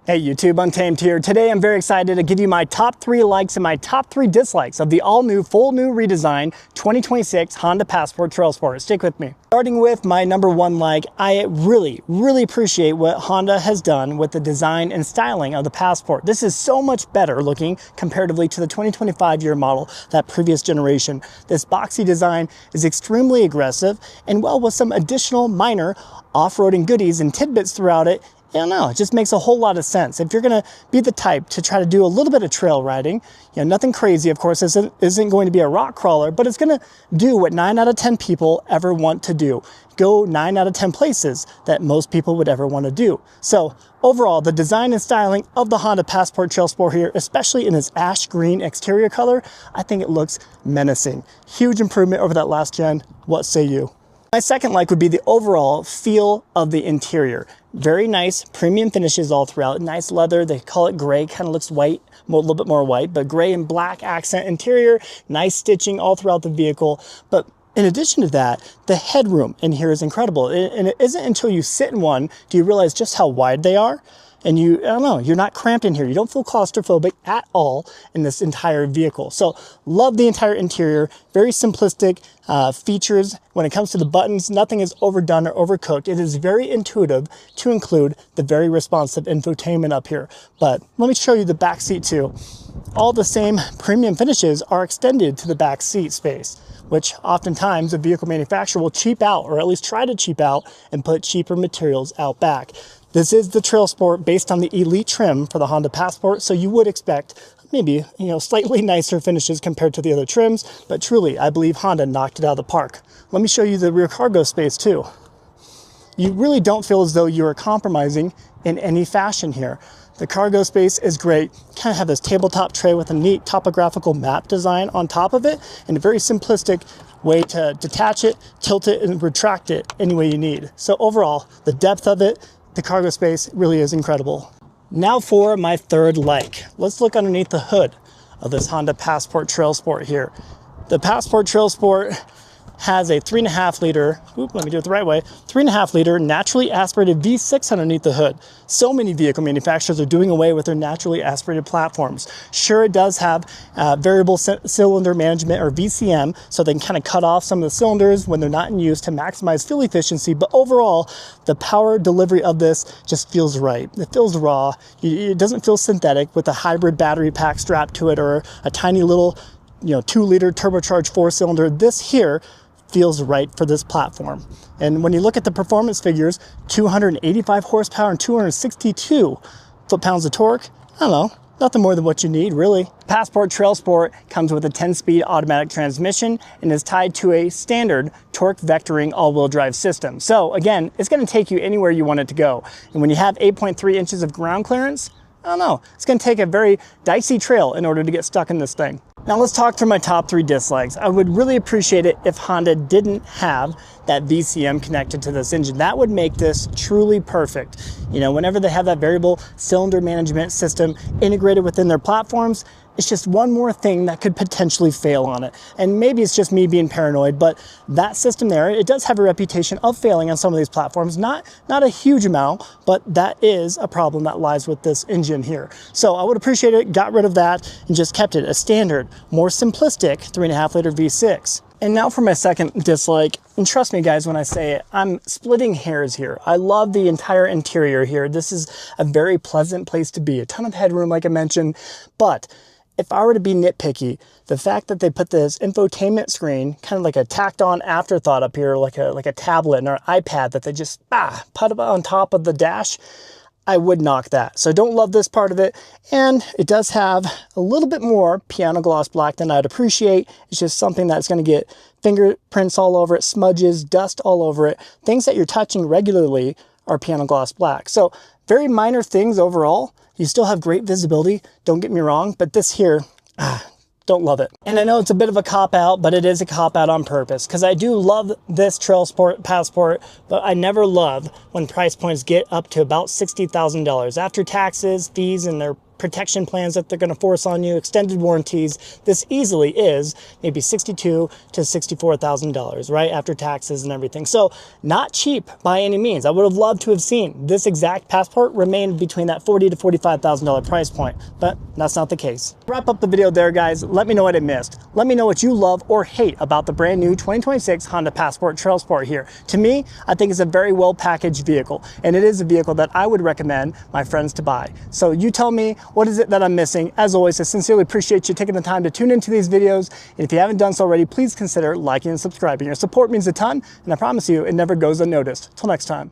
Hey YouTube, Untamed here. Today I'm very excited to give you my top 3 likes and my top 3 dislikes of the all-new, full new redesign 2026 Honda Passport Trail Sport. Stick with me. Starting with my number 1 like, I really appreciate what Honda has done with the design and styling of the Passport. This is so much better looking comparatively to the 2025 year model, that previous generation. This boxy design is extremely aggressive, and well, with some additional minor off-roading goodies and tidbits throughout it, I don't know, it just makes a whole lot of sense. If you're gonna be the type to try to do a little bit of trail riding, you know, nothing crazy, of course, isn't going to be a rock crawler, but it's gonna do what 9 out of 10 people ever want to do. Go 9 out of 10 places that most people would ever want to do. So overall, the design and styling of the Honda Passport Trail Sport here, especially in its ash green exterior color, I think it looks menacing. Huge improvement over that last gen. What say you? My second like would be the overall feel of the interior. Very nice premium finishes all throughout. Nice leather, they call it gray, kind of looks white, a little bit more white, but gray and black accent interior. Nice stitching all throughout the vehicle. But in addition to that, the headroom in here is incredible. And it isn't until you sit in one do you realize just how wide they are. And I don't know, you're not cramped in here. You don't feel claustrophobic at all in this entire vehicle. So love the entire interior, very simplistic features. When it comes to the buttons, nothing is overdone or overcooked. It is very intuitive to include the very responsive infotainment up here. But let me show you the back seat too. All the same premium finishes are extended to the back seat space, which oftentimes a vehicle manufacturer will cheap out, or at least try to cheap out, and put cheaper materials out back. This is the Trail Sport based on the Elite trim for the Honda Passport, so you would expect maybe, slightly nicer finishes compared to the other trims, but truly, I believe Honda knocked it out of the park. Let me show you the rear cargo space too. You really don't feel as though you are compromising in any fashion here. The cargo space is great. Kind of have this tabletop tray with a neat topographical map design on top of it, and a very simplistic way to detach it, tilt it, and retract it any way you need. So overall, the depth of it, the cargo space really is incredible. Now for my third like. Let's look underneath the hood of this Honda Passport Trail Sport here. The Passport Trail Sport has a 3.5 liter, let me do it the right way, 3.5 liter naturally aspirated V6 underneath the hood. So many vehicle manufacturers are doing away with their naturally aspirated platforms. Sure, it does have variable cylinder management, or VCM, so they can kind of cut off some of the cylinders when they're not in use to maximize fuel efficiency, but overall, the power delivery of this just feels right. It feels raw. It doesn't feel synthetic with a hybrid battery pack strapped to it, or a tiny little 2-liter turbocharged 4-cylinder. This here feels right for this platform. And when you look at the performance figures, 285 horsepower and 262 foot-pounds of torque, I don't know, nothing more than what you need, really. Passport Trail Sport comes with a 10-speed automatic transmission and is tied to a standard torque vectoring all-wheel drive system. So again, it's going to take you anywhere you want it to go. And when you have 8.3 inches of ground clearance, I don't know, it's going to take a very dicey trail in order to get stuck in this thing. Now let's talk through my top 3 dislikes. I would really appreciate it if Honda didn't have that VCM connected to this engine. That would make this truly perfect. Whenever they have that variable cylinder management system integrated within their platforms, it's just one more thing that could potentially fail on it. And maybe it's just me being paranoid, but that system there, it does have a reputation of failing on some of these platforms. Not a huge amount, but that is a problem that lies with this engine here. So I would appreciate it, got rid of that, and just kept it a standard, more simplistic 3.5 liter V6. And now for my second dislike, and trust me guys when I say it, I'm splitting hairs here. I love the entire interior here. This is a very pleasant place to be. A ton of headroom, like I mentioned, but if I were to be nitpicky, the fact that they put this infotainment screen, kind of like a tacked on afterthought up here, like a tablet or an iPad that they just put up on top of the dash, I would knock that. So I don't love this part of it. And it does have a little bit more piano gloss black than I'd appreciate. It's just something that's going to get fingerprints all over it, smudges, dust all over it. Things that you're touching regularly are piano gloss black. So very minor things overall. You still have great visibility, don't get me wrong, but this here, don't love it. And I know it's a bit of a cop-out, but it is a cop-out on purpose, because I do love this Trail Sport Passport, but I never love when price points get up to about $60,000. After taxes, fees, and their protection plans that they're going to force on you, extended warranties, this easily is maybe $62,000 to $64,000, right? After taxes and everything. So not cheap by any means. I would have loved to have seen this exact Passport remain between that $40,000 to $45,000 price point, but that's not the case. Wrap up the video there, guys. Let me know what I missed. Let me know what you love or hate about the brand new 2026 Honda Passport Trail Sport here. To me, I think it's a very well packaged vehicle, and it is a vehicle that I would recommend my friends to buy. So you tell me, what is it that I'm missing? As always, I sincerely appreciate you taking the time to tune into these videos. And if you haven't done so already, please consider liking and subscribing. Your support means a ton, and I promise you, it never goes unnoticed. Till next time.